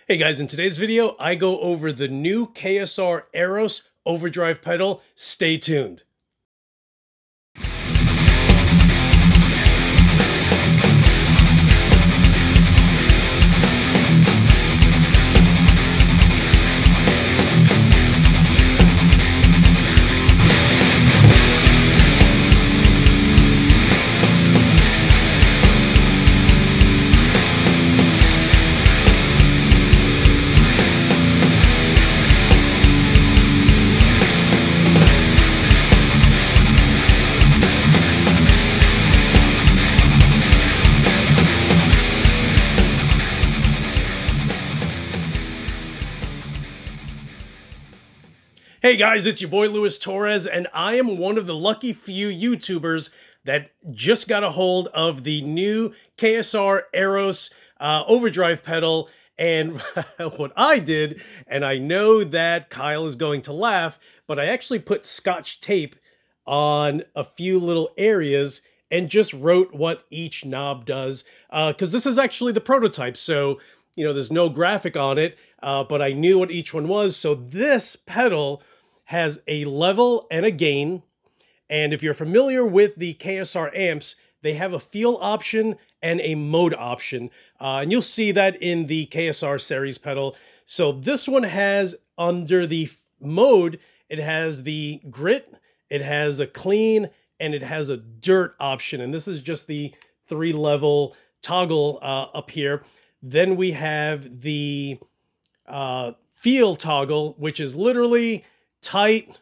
Hey guys, in today's video, I go over the new KSR Eros Overdrive pedal. Stay tuned. Hey guys, it's your boy Torres, and I am one of the lucky few YouTubers that just got a hold of the new KSR Eros Overdrive pedal. And what I did, and I know that Kyle is going to laugh, but I actually put Scotch tape on a few little areas and just wrote what each knob does, because this is actually the prototype, so there's no graphic on it, but I knew what each one was. So this pedal has a level and a gain, and if you're familiar with the KSR amps, they have a feel option and a mode option, and you'll see that in the KSR series pedal. So this one has, under the mode, it has the grit, it has a clean, and it has a dirt option, and this is just the 3-level toggle up here. Then we have the feel toggle, which is literally tight,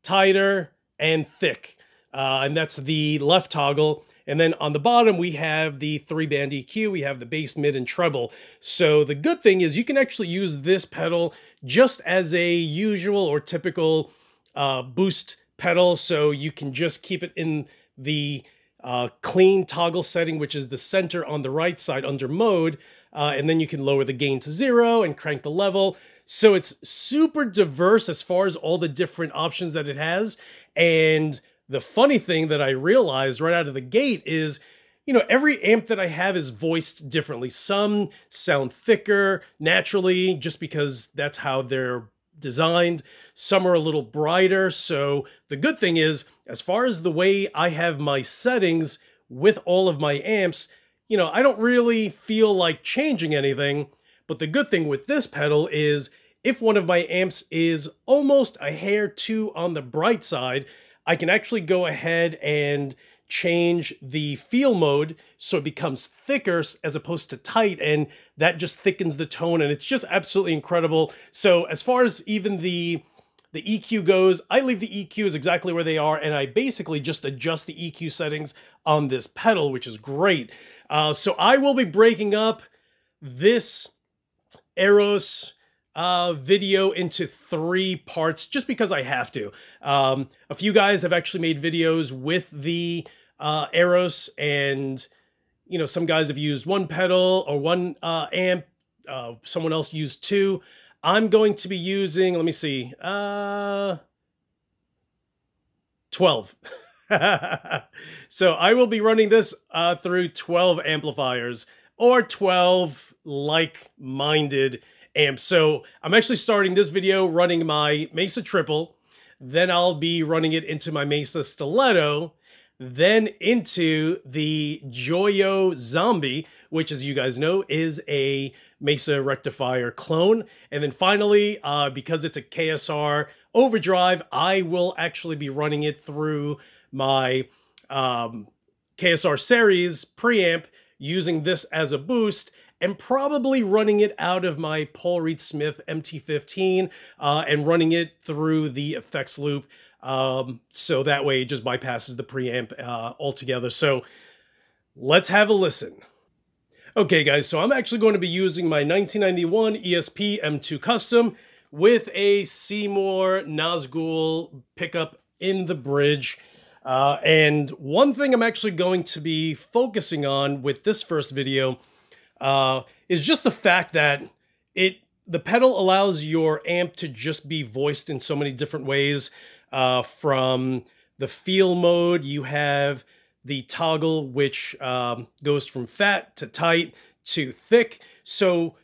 tighter, and thick. And that's the left toggle. And then on the bottom, we have the 3-band EQ. We have the bass, mid, and treble. So the good thing is you can actually use this pedal just as a usual or typical boost pedal. So you can just keep it in the clean toggle setting, which is the center on the right side under mode. And then you can lower the gain to 0 and crank the level. So it's super diverse as far as all the different options that it has. And the funny thing that I realized right out of the gate is, every amp that I have is voiced differently. Some sound thicker naturally, just because that's how they're designed. Some are a little brighter. So the good thing is, as far as the way I have my settings with all of my amps, I don't really feel like changing anything. But the good thing with this pedal is, if one of my amps is almost a hair too on the bright side, I can actually go ahead and change the feel mode so it becomes thicker as opposed to tight, and that just thickens the tone, and it's just absolutely incredible. So as far as even the EQ goes, I leave the EQs exactly where they are, and I basically just adjust the EQ settings on this pedal, which is great. So I will be breaking up this Eros video into 3 parts just because I have to. A few guys have actually made videos with the Eros, and some guys have used 1 pedal or 1 amp. Someone else used 2. I'm going to be using, let me see, 12. So I will be running this through 12 amplifiers, or 12 like-minded amps. So I'm actually starting this video running my Mesa triple, then I'll be running it into my Mesa Stiletto, then into the Joyo Zombie, which, as you guys know, is a Mesa rectifier clone. And then finally, because it's a KSR Overdrive, I will actually be running it through my KSR Ceres preamp, using this as a boost, and probably running it out of my Paul Reed Smith MT15 and running it through the effects loop, so that way it just bypasses the preamp altogether. So let's have a listen. Okay guys, so I'm actually going to be using my 1991 ESP M2 Custom with a Seymour Nazgul pickup in the bridge. And one thing I'm actually going to be focusing on with this first video is just the fact that the pedal allows your amp to just be voiced in so many different ways. From the feel mode, you have the toggle, which goes from fat to tight to thick. So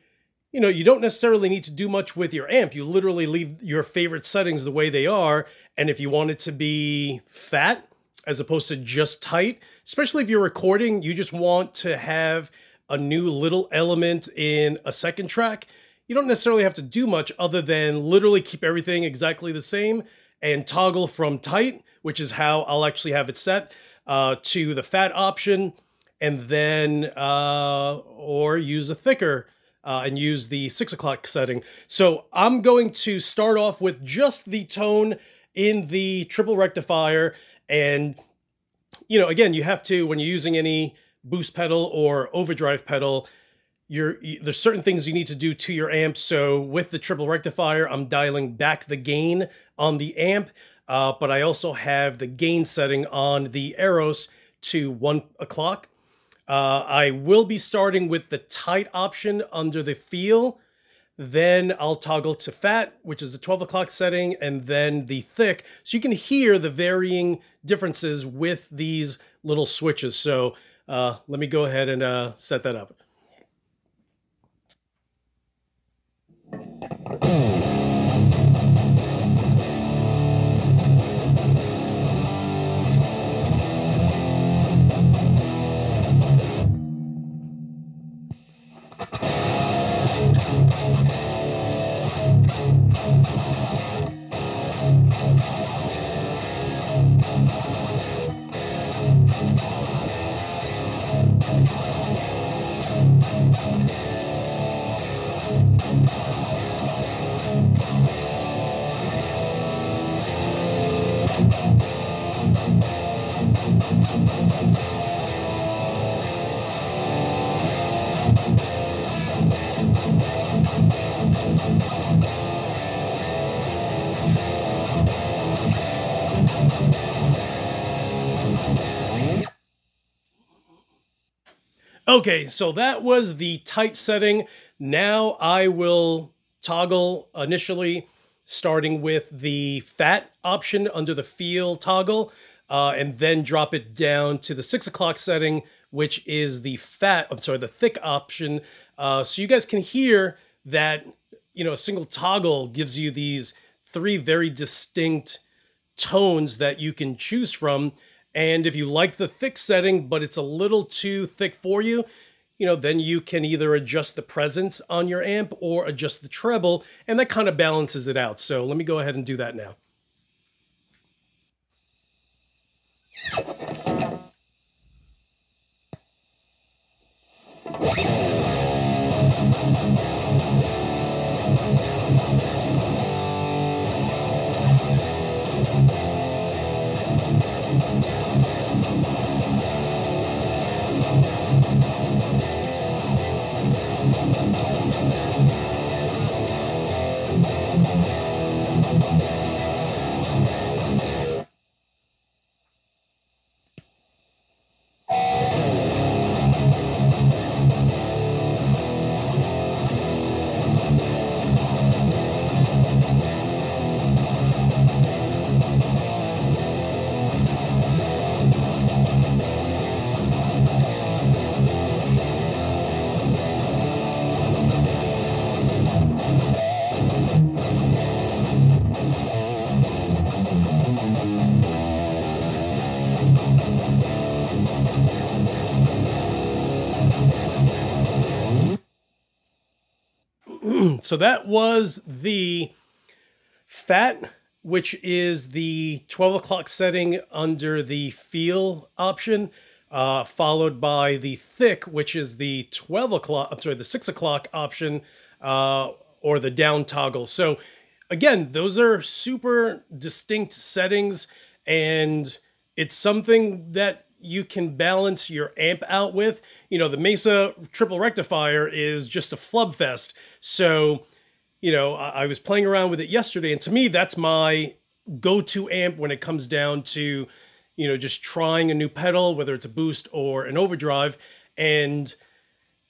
you know, you don't necessarily need to do much with your amp. You literally leave your favorite settings the way they are. And if you want it to be fat as opposed to just tight, especially if you're recording, you just want to have a new little element in a second track, you don't necessarily have to do much other than literally keep everything exactly the same and toggle from tight, which is how I'll actually have it set, to the fat option, and then, or use a thicker and use the 6 o'clock setting. So I'm going to start off with just the tone in the triple rectifier. And, you know, again, you have to, when you're using any boost pedal or overdrive pedal, there's certain things you need to do to your amp. So with the triple rectifier, I'm dialing back the gain on the amp, but I also have the gain setting on the Eros to 1 o'clock. I will be starting with the tight option under the feel. Then I'll toggle to fat, which is the 12 o'clock setting, and then the thick. So you can hear the varying differences with these little switches. So let me go ahead and set that up. Okay, so that was the tight setting. Now I will toggle initially, starting with the fat option under the feel toggle, and then drop it down to the 6 o'clock setting, which is the the thick option. So you guys can hear that, you know, a single toggle gives you these 3 very distinct tones that you can choose from. And if you like the thick setting, but it's a little too thick for you, you know, then you can either adjust the presence on your amp or adjust the treble, and that kind of balances it out. So let me go ahead and do that now. So that was the fat, which is the 12 o'clock setting under the feel option, followed by the thick, which is the 12 o'clock, I'm sorry, the 6 o'clock option, or the down toggle. So again, those are super distinct settings, and it's something that you can balance your amp out with. You know, the Mesa triple rectifier is just a flub fest. So, you know, I was playing around with it yesterday, and to me, that's my go-to amp when it comes down to, you know, just trying a new pedal, whether it's a boost or an overdrive. And,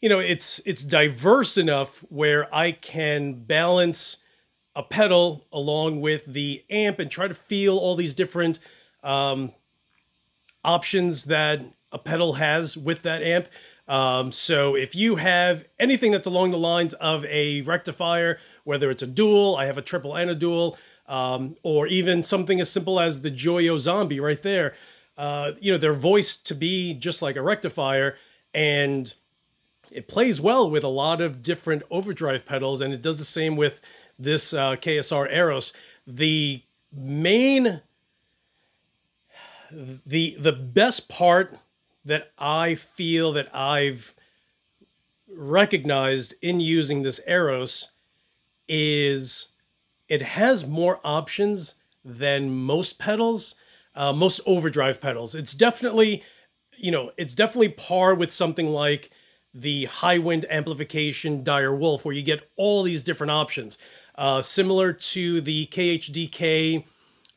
you know, it's diverse enough where I can balance a pedal along with the amp and try to feel all these different options that a pedal has with that amp. So if you have anything that's along the lines of a rectifier, whether it's a dual, I have a triple and a dual, or even something as simple as the Joyo zombie right there, you know, they're voiced to be just like a rectifier, and it plays well with a lot of different overdrive pedals, and it does the same with this KSR Eros. The main, the best part that I feel that I've recognized in using this Eros is it has more options than most pedals, most overdrive pedals. It's definitely, you know, it's definitely par with something like the high wind amplification Dire Wolf, where you get all these different options. Similar to the KHDK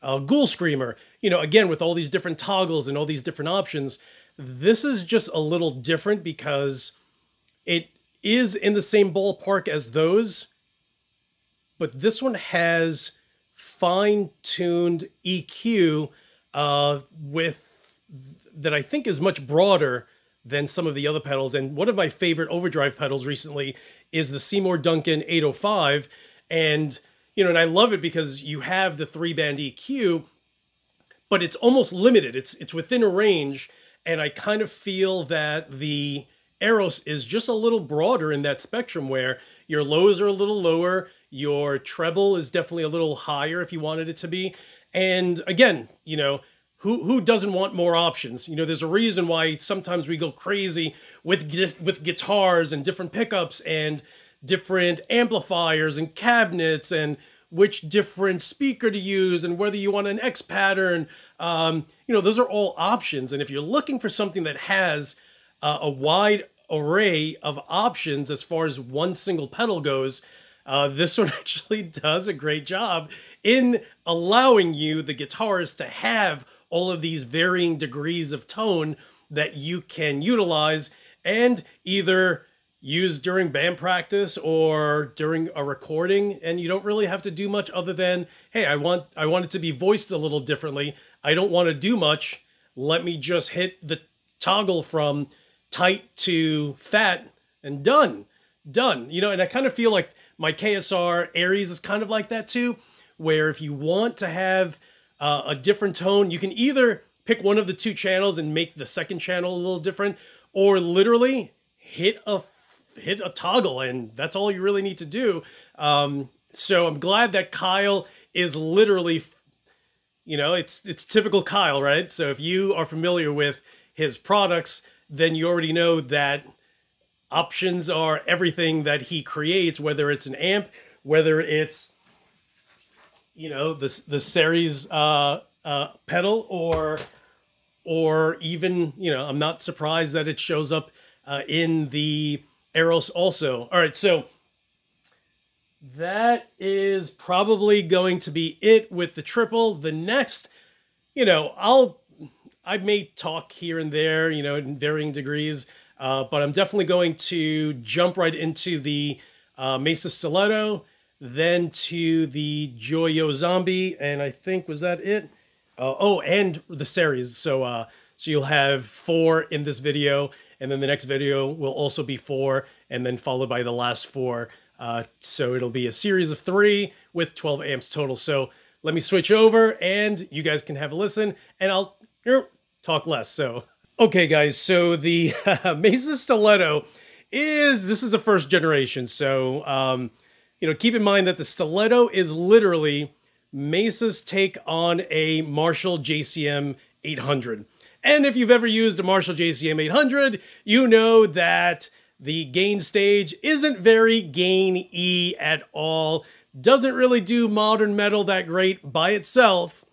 Ghoul Screamer, you know, again, with all these different toggles and all these different options. This is just a little different because it is in the same ballpark as those, but this one has fine-tuned EQ with that I think is much broader than some of the other pedals. And one of my favorite overdrive pedals recently is the Seymour Duncan 805. And, you know, and I love it because you have the 3-band EQ, but it's almost limited. It's within a range. And I kind of feel that the Eros is just a little broader in that spectrum, where your lows are a little lower, your treble is definitely a little higher if you wanted it to be. And again, you know, who doesn't want more options? You know, there's a reason why sometimes we go crazy with guitars and different pickups and different amplifiers and cabinets and which different speaker to use and whether you want an X pattern. You know, those are all options. And if you're looking for something that has a wide array of options as far as one single pedal goes, this one actually does a great job in allowing you, the guitarist, to have all of these varying degrees of tone that you can utilize and either use during band practice or during a recording, and you don't really have to do much other than, hey, I want it to be voiced a little differently. I don't want to do much. Let me just hit the toggle from tight to fat and done. You know, and I kind of feel like my KSR Aries is kind of like that too, where if you want to have a different tone, you can either pick one of the two channels and make the second channel a little different, or literally hit a toggle, and that's all you really need to do. So I'm glad that Kyle is literally, you know, it's typical Kyle, right? So if you are familiar with his products, then you already know that options are everything that he creates, whether it's an amp, whether it's, you know, the Ceres pedal, or even, you know, I'm not surprised that it shows up in the Eros also. All right, so that is probably going to be it with the triple. The next, you know, I may talk here and there, you know, in varying degrees, but I'm definitely going to jump right into the Mesa Stiletto, then to the Joyo Zombie, and I think, was that it? Oh, and the Ceres. So you'll have 4 in this video, and then the next video will also be 4, and then followed by the last 4. So it'll be a series of 3 with 12 amps total. So let me switch over, and you guys can have a listen, and I'll talk less. So, okay, guys. So the Mesa Stiletto this is the first generation. So, you know, keep in mind that the Stiletto is literally Mesa's take on a Marshall JCM 800. And if you've ever used a Marshall JCM 800, you know that the gain stage isn't very gain-y at all. Doesn't really do modern metal that great by itself.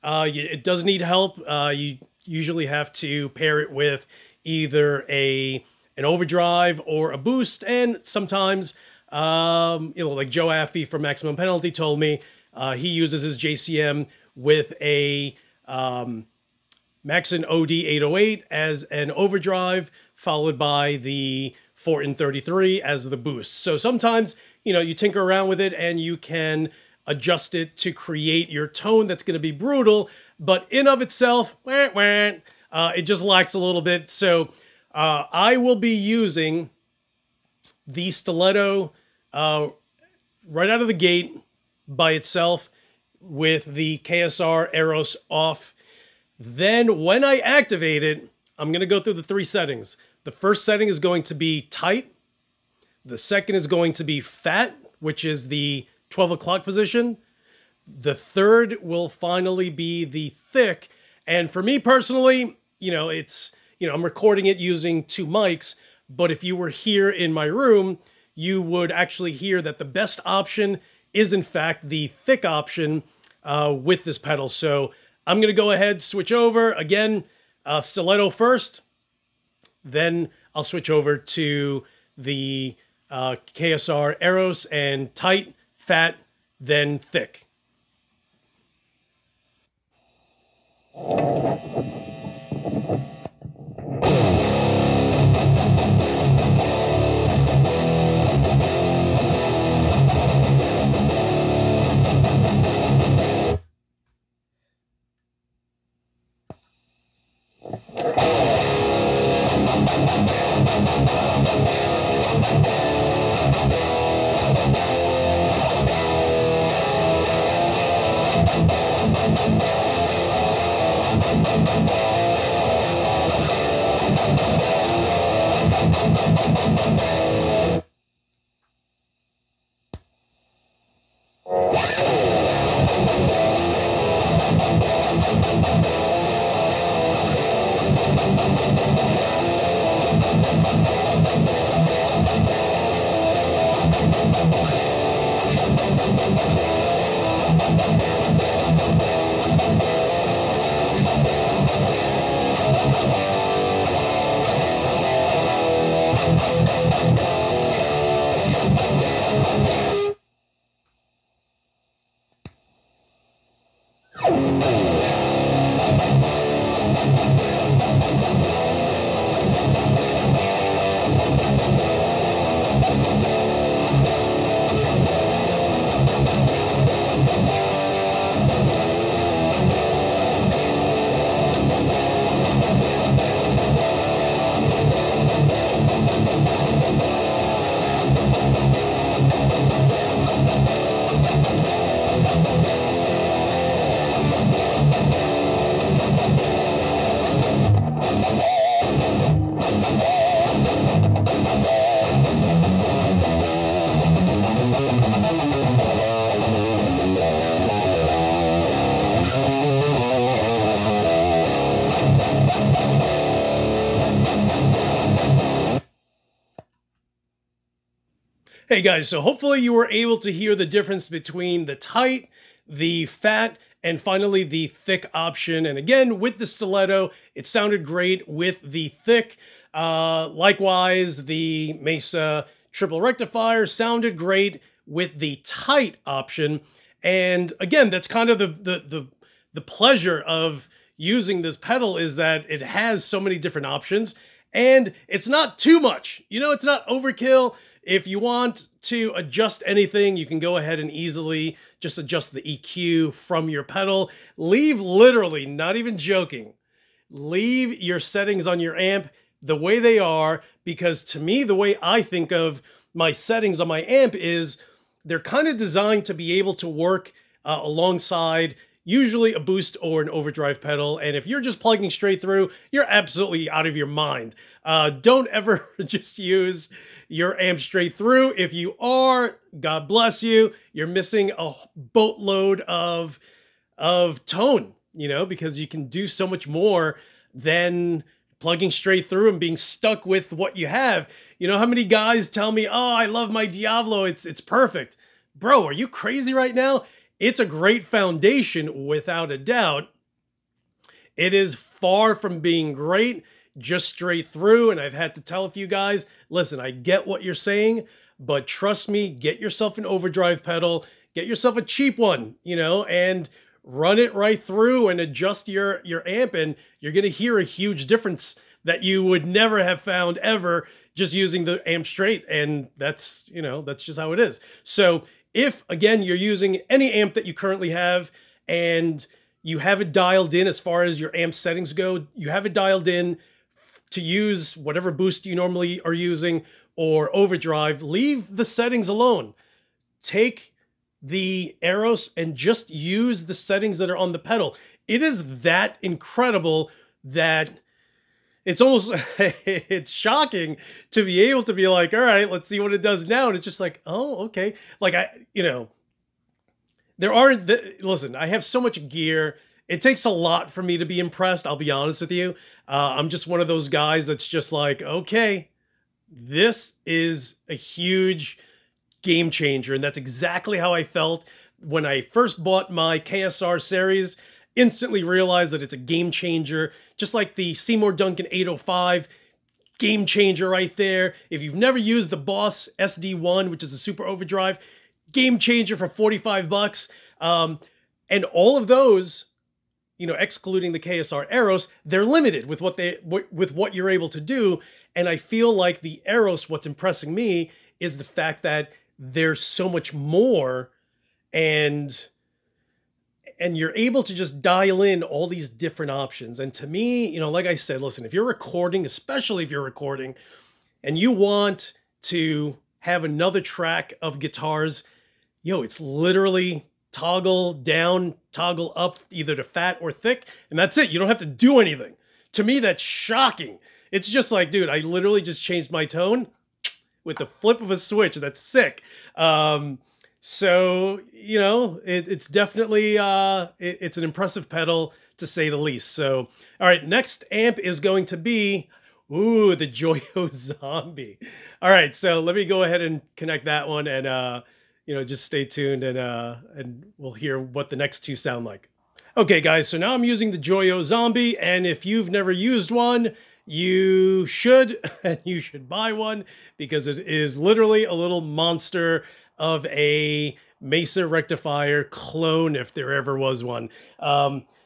It does need help. You usually have to pair it with either an overdrive or a boost, and sometimes, you know, like Joe Affey from Maximum Penalty told me, he uses his JCM with a Maxon OD 808 as an overdrive, followed by the Fortin 33 as the boost. So sometimes, you know, you tinker around with it and you can adjust it to create your tone that's going to be brutal, but in of itself, it just lacks a little bit. So I will be using the Stiletto right out of the gate by itself with the KSR Eros off. Then when I activate it, I'm going to go through the 3 settings. The first setting is going to be tight. The second is going to be fat, which is the 12 o'clock position. The third will finally be the thick. And for me personally, I'm recording it using 2 mics, but if you were here in my room, you would actually hear that the best option is in fact the thick option with this pedal. So I'm going to go ahead, switch over. Again, Stiletto first, then I'll switch over to the KSR Eros and tight, fat, then thick. Hey guys, so hopefully you were able to hear the difference between the tight, the fat, and finally the thick option. And again, with the Stiletto, it sounded great with the thick. Likewise, the Mesa triple rectifier sounded great with the tight option. And again, that's kind of the pleasure of using this pedal, is that it has so many different options and it's not too much. It's not overkill. If you want to adjust anything, you can go ahead and easily just adjust the EQ from your pedal. Leave, literally, not even joking, leave your settings on your amp the way they are, because to me, the way I think of my settings on my amp is they're kind of designed to be able to work alongside usually a boost or an overdrive pedal. And if you're just plugging straight through, you're absolutely out of your mind. Don't ever just use your amp straight through. If you are, God bless you, you're missing a boatload of tone, because you can do so much more than plugging straight through and being stuck with what you have. How many guys tell me, oh, I love my Diavlo, it's perfect. Bro, are you crazy right now? It's a great foundation, without a doubt. It is far from being great just straight through, and I've had to tell a few guys, listen, I get what you're saying, but trust me, get yourself an overdrive pedal, get yourself a cheap one, and run it right through and adjust your amp, and you're going to hear a huge difference that you would never have found ever just using the amp straight. And that's just how it is. So if, again, you're using any amp that you currently have and you have it dialed in as far as your amp settings go, you have it dialed in to use whatever boost you normally are using or overdrive, leave the settings alone. Take the Eros and just use the settings that are on the pedal. It is that incredible that it's almost, it's shocking to be able to be like, all right, let's see what it does now. And it's just like, oh, okay. Like there aren't, listen, I have so much gear. It takes a lot for me to be impressed. I'll be honest with you. I'm just one of those guys that's just like, okay, this is a huge game changer. And that's exactly how I felt when I first bought my KSR series. Instantly realized that it's a game changer, just like the Seymour Duncan 805, game changer right there. If you've never used the Boss SD1, which is a super overdrive, game changer for 45 bucks. And all of those, excluding the KSR Eros, they're limited with what you're able to do. And I feel like the Eros, what's impressing me is the fact that there's so much more, and you're able to just dial in all these different options. And to me, like I said, listen, if you're recording, especially if you're recording, and you want to have another track of guitars, it's literally toggle down, toggle up, either to fat or thick, and that's it. You don't have to do anything. To me, that's shocking. It's just like, dude, I literally just changed my tone with the flip of a switch. That's sick. So, it's definitely, it's an impressive pedal to say the least. So, all right, next amp is going to be, the Joyo Zombie. All right, so let me go ahead and connect that one, and, just stay tuned, and we'll hear what the next two sound like. Okay, guys, so now I'm using the Joyo Zombie, and if you've never used one, you should, and you should buy one, because it is literally a little monster of a Mesa rectifier clone, if there ever was one.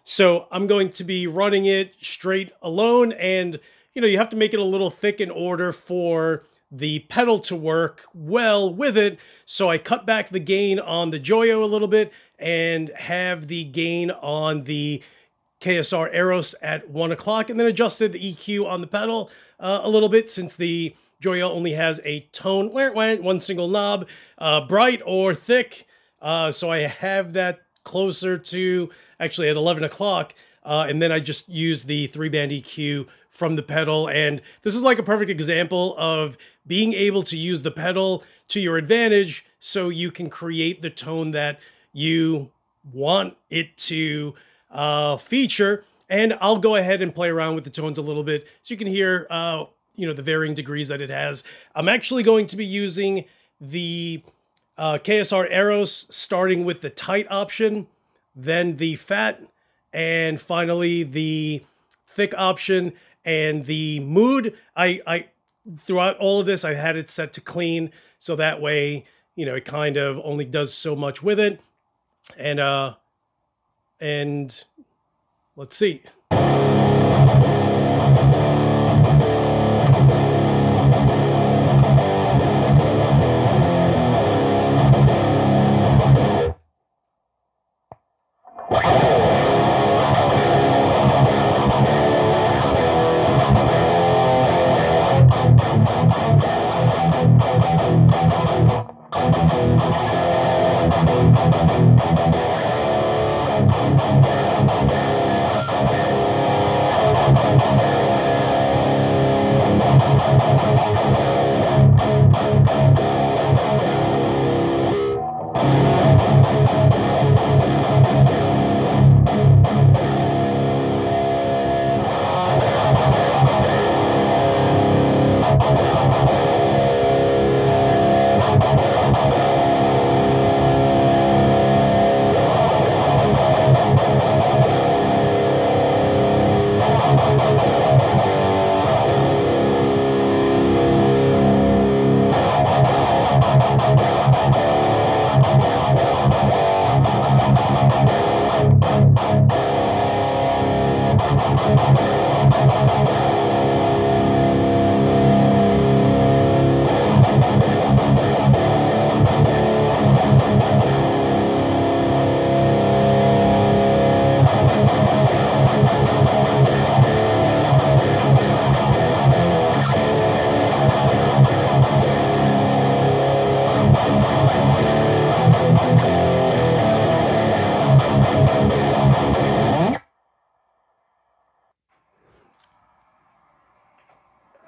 So I'm going to be running it straight alone, and you have to make it a little thick in order for the pedal to work well with it. So I cut back the gain on the Joyo a little bit and have the gain on the KSR Eros at 1 o'clock, and then adjusted the EQ on the pedal a little bit, since the Joyo only has a tone, one single knob, bright or thick. So I have that closer to, actually at 11 o'clock, and then I just use the 3-band EQ from the pedal. And this is like a perfect example of being able to use the pedal to your advantage, so you can create the tone that you want it to feature. And I'll go ahead and play around with the tones a little bit so you can hear the varying degrees that it has. I'm actually going to be using the KSR Eros, starting with the tight option, then the fat, and finally the thick option. And the mood, I throughout all of this, I had it set to clean, so that way, it kind of only does so much with it. And let's see.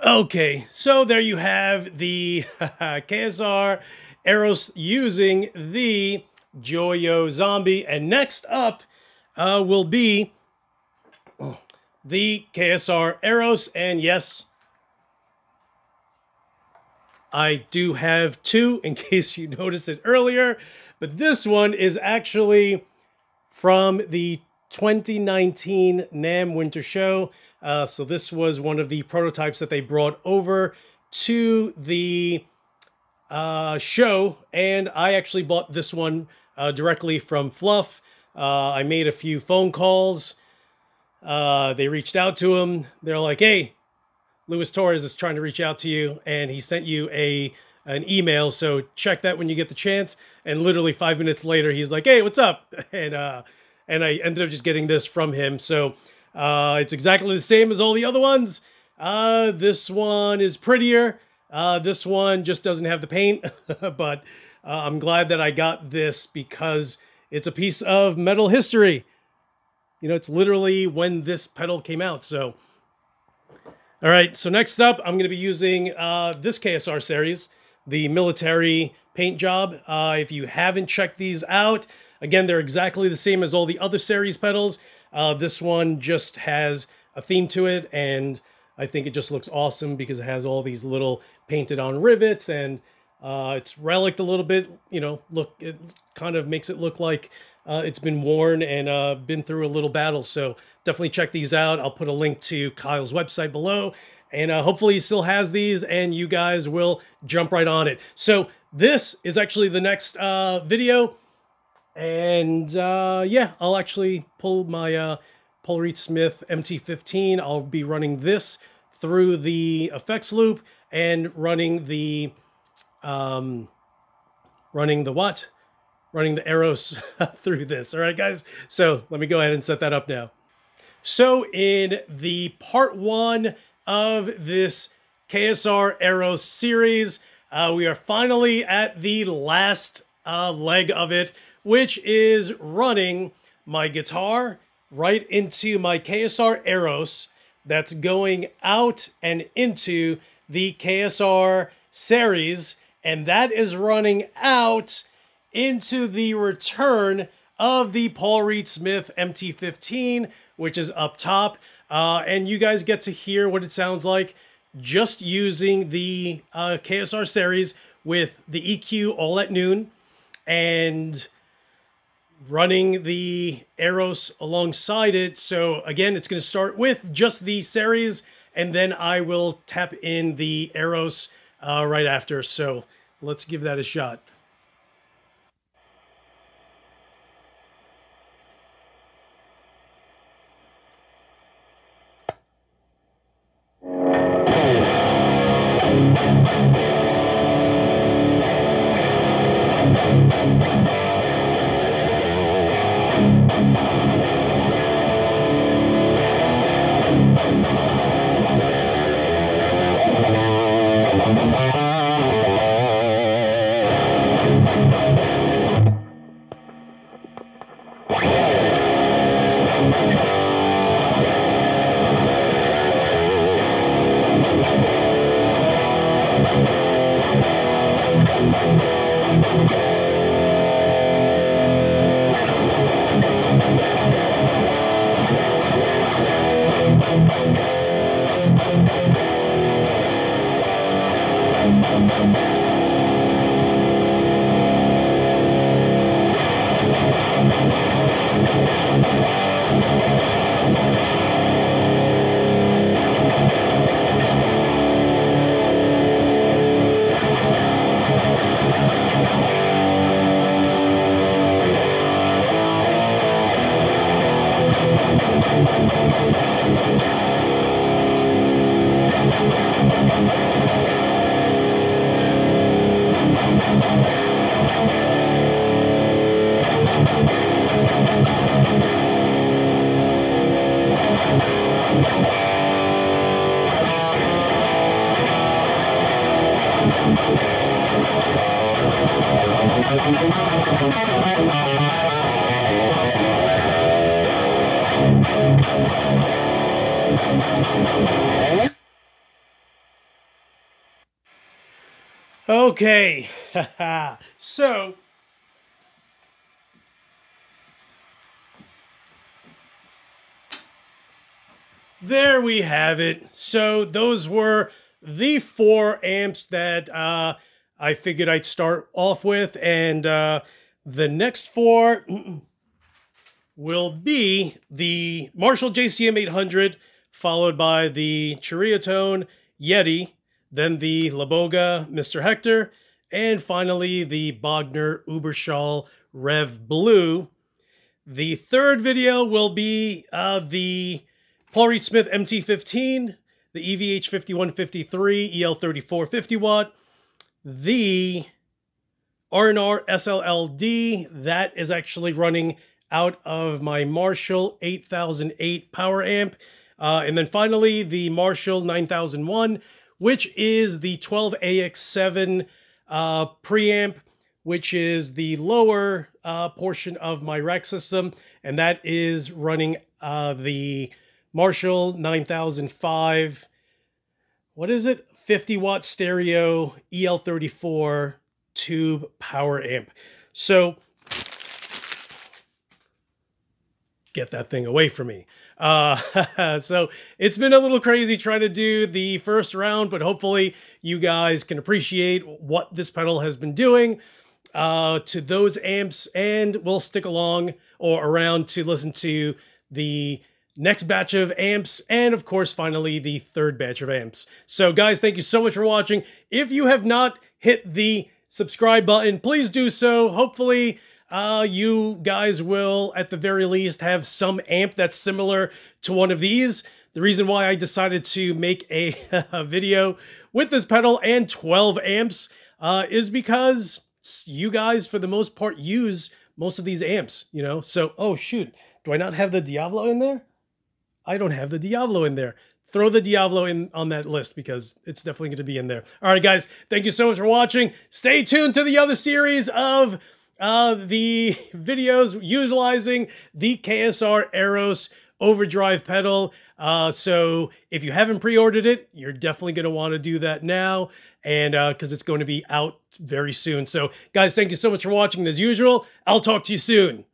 Okay, so there you have the KSR Eros using the Joyo Zombie. And next up will be the KSR Eros. And yes, I do have two in case you noticed it earlier. But this one is actually from the 2019 NAMM Winter Show. So this was one of the prototypes that they brought over to the show. And I actually bought this one directly from Fluff. I made a few phone calls. They reached out to him. They're like, hey, Luis Torres is trying to reach out to you, and he sent you an email, so check that when you get the chance. And literally 5 minutes later, he's like, hey, what's up? And I ended up just getting this from him. So it's exactly the same as all the other ones. This one is prettier. This one just doesn't have the paint, but I'm glad that I got this because it's a piece of metal history. You know, it's literally when this pedal came out, so... All right, so next up, I'm going to be using this KSR series, the military paint job. If you haven't checked these out, again, they're exactly the same as all the other series pedals. This one just has a theme to it, and I think it just looks awesome because it has all these little painted on rivets, and it's relicked a little bit. You know, look, it kind of makes it look like it's been worn and been through a little battle. So definitely check these out. I'll put a link to Kyle's website below. And hopefully he still has these and you guys will jump right on it. So this is actually the next video. And yeah, I'll actually pull my Paul Reed Smith MT15. I'll be running this through the effects loop and running the running the Eros through this. All right, guys? So let me go ahead and set that up now. So in the part one of this KSR Eros series, we are finally at the last leg of it, which is running my guitar right into my KSR Eros that's going out and into the KSR Ceres, and that is running out into the return of the Paul Reed Smith MT15, which is up top. And you guys get to hear what it sounds like just using the KSR series with the EQ all at noon and running the Eros alongside it. So again, it's going to start with just the series, and then I will tap in the Eros right after. So let's give that a shot. Okay, so there we have it. So those were the 4 amps that I figured I'd start off with, and the next 4 will be the Marshall JCM 800, followed by the Ceriatone Yeti, then the Laboga Mr Hector, and finally the Bogner Uberschall Rev Blue. The third video will be the Paul Reed Smith MT15, the EVH 5153 EL34 50 watt, the R&R SLLD, that is actually running out of my Marshall 8008 power amp, and then finally the Marshall 9001, which is the 12AX7 preamp, which is the lower portion of my rack system, and that is running the Marshall 9005, what is it? 50 watt stereo EL34 tube power amp. So get that thing away from me. So it's been a little crazy trying to do the first round, but hopefully you guys can appreciate what this pedal has been doing to those amps, and we'll stick along or around to listen to the next batch of amps, and of course, finally, the third batch of amps. So guys, thank you so much for watching. If you have not hit the subscribe button, please do so. Hopefully, you guys will, at the very least, have some amp that's similar to one of these. The reason why I decided to make a video with this pedal and 12 amps is because you guys, for the most part, use most of these amps, you know? So, oh shoot, do I not have the Diavlo in there? I don't have the Diavlo in there. Throw the Diavlo in on that list because it's definitely going to be in there. All right, guys, thank you so much for watching. Stay tuned to the other series of the videos utilizing the KSR Eros Overdrive pedal. So if you haven't pre-ordered it, you're definitely going to want to do that now, and because it's going to be out very soon. So guys, thank you so much for watching. As usual, I'll talk to you soon.